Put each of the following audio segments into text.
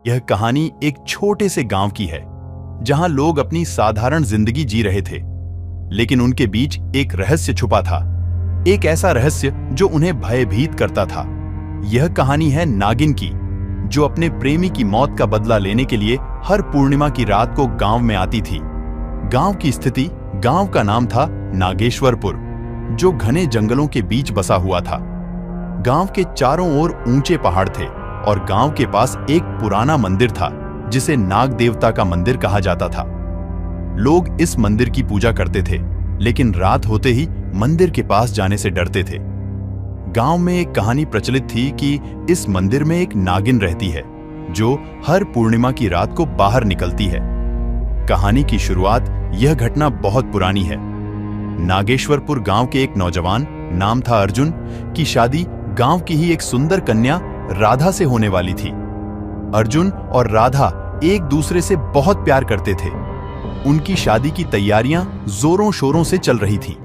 यह कहानी एक छोटे से गांव की है जहां लोग अपनी साधारण जिंदगी जी रहे थे, लेकिन उनके बीच एक रहस्य छुपा था, एक ऐसा रहस्य जो उन्हें भयभीत करता था। यह कहानी है नागिन की, जो अपने प्रेमी की मौत का बदला लेने के लिए हर पूर्णिमा की रात को गांव में आती थी। गांव की स्थिति, गांव का नाम था नागेश्वरपुर, जो घने जंगलों के बीच बसा हुआ था। गांव के चारों ओर ऊंचे पहाड़ थे और गांव के पास एक पुराना मंदिर था जिसे नाग देवता का मंदिर कहा जाता था। लोग इस मंदिर की पूजा करते थे, लेकिन रात होते ही मंदिर के पास जाने से डरते थे। गांव में एक कहानी प्रचलित थी कि इस मंदिर में एक नागिन रहती है जो हर पूर्णिमा की रात को बाहर निकलती है। कहानी की शुरुआत, यह घटना बहुत पुरानी है। नागेश्वरपुर गांव के एक नौजवान, नाम था अर्जुन, की शादी गांव की ही एक सुंदर कन्या राधा से होने वाली थी। अर्जुन और राधा एक दूसरे से बहुत प्यार करते थे। उनकी शादी की तैयारियां जोरों शोरों से चल रही थी,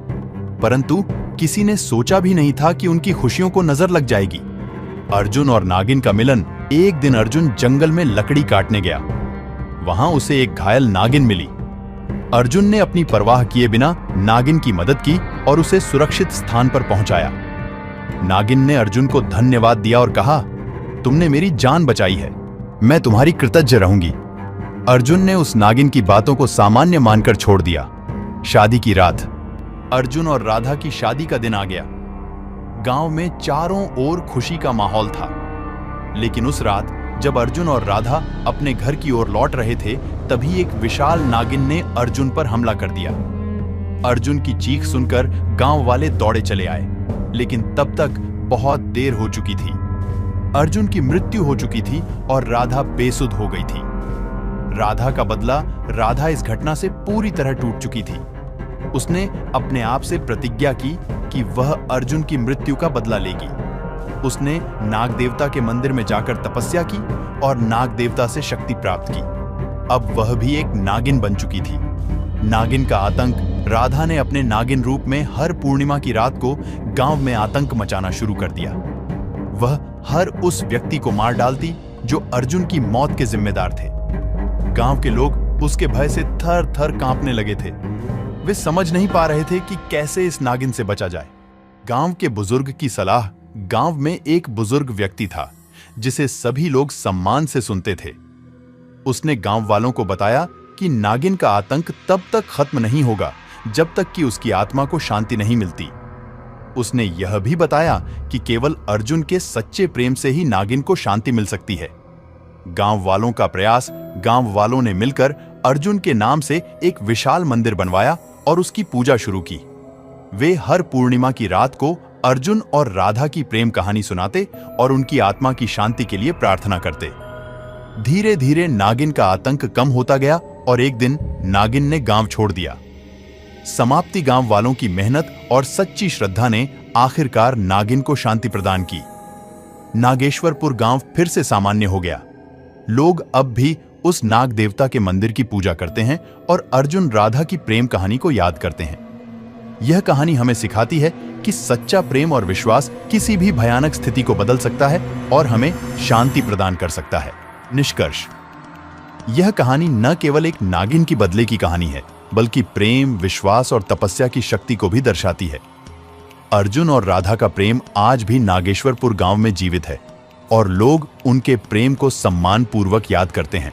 परंतु किसी ने सोचा भी नहीं था कि उनकी खुशियों को नजर लग जाएगी। अर्जुन और नागिन का मिलन, एक दिन अर्जुन जंगल में लकड़ी काटने गया। वहां उसे एक घायल नागिन मिली। अर्जुन ने अपनी परवाह किए बिना नागिन की मदद की और उसे सुरक्षित स्थान पर पहुंचाया। नागिन ने अर्जुन को धन्यवाद दिया और कहा, तुमने मेरी जान बचाई है, मैं तुम्हारी कृतज्ञ रहूंगी। अर्जुन ने उस नागिन की बातों को सामान्य मानकर छोड़ दिया। शादी की रात, अर्जुन और राधा की शादी का दिन आ गया। गांव में चारों ओर खुशी का माहौल था, लेकिन उस रात जब अर्जुन और राधा अपने घर की ओर लौट रहे थे, तभी एक विशाल नागिन ने अर्जुन पर हमला कर दिया। अर्जुन की चीख सुनकर गांव वाले दौड़े चले आए, लेकिन तब तक बहुत देर हो चुकी थी। अर्जुन की मृत्यु हो चुकी थी और राधा बेसुध हो गई थी। राधा का बदला, राधा इस घटना से पूरी तरह टूट चुकी थी। उसने अपने आप से प्रतिज्ञा की कि वह अर्जुन की मृत्यु का बदला लेगी। उसने नाग देवता के मंदिर में जाकर तपस्या की और नाग देवता से शक्ति प्राप्त की। अब वह भी एक नागिन बन चुकी थी। नागिन का आतंक, राधा ने अपने नागिन रूप में हर पूर्णिमा की रात को गांव में आतंक मचाना शुरू कर दिया। वह हर उस व्यक्ति को मार डालती जो अर्जुन की मौत के जिम्मेदार थे। गांव के लोग उसके भय से थर थर कांपने लगे थे। वे समझ नहीं पा रहे थे कि कैसे इस नागिन से बचा जाए। गांव के बुजुर्ग की सलाह, गांव में एक बुजुर्ग व्यक्ति था जिसे सभी लोग सम्मान से सुनते थे। उसने गांव वालों को बताया कि नागिन का आतंक तब तक खत्म नहीं होगा जब तक कि उसकी आत्मा को शांति नहीं मिलती। उसने यह भी बताया कि केवल अर्जुन के सच्चे प्रेम से ही नागिन को शांति मिल सकती है। गांव वालों का प्रयास, गांव वालों ने मिलकर अर्जुन के नाम से एक विशाल मंदिर बनवाया और उसकी पूजा शुरू की। वे हर पूर्णिमा की रात को अर्जुन और राधा की प्रेम कहानी सुनाते और उनकी आत्मा की शांति के लिए प्रार्थना करते। धीरे धीरे नागिन का आतंक कम होता गया और एक दिन नागिन ने गांव छोड़ दिया। समाप्ति, गांव वालों की मेहनत और सच्ची श्रद्धा ने आखिरकार नागिन को शांति प्रदान की। नागेश्वरपुर गांव फिर से सामान्य हो गया। लोग अब भी उस नाग देवता के मंदिर की पूजा करते हैं और अर्जुन राधा की प्रेम कहानी को याद करते हैं। यह कहानी हमें सिखाती है कि सच्चा प्रेम और विश्वास किसी भी भयानक स्थिति को बदल सकता है और हमें शांति प्रदान कर सकता है। निष्कर्ष, यह कहानी न केवल एक नागिन की बदले की कहानी है, बल्कि प्रेम, विश्वास और तपस्या की शक्ति को भी दर्शाती है। अर्जुन और राधा का प्रेम आज भी नागेश्वरपुर गांव में जीवित है और लोग उनके प्रेम को सम्मान पूर्वक याद करते हैं।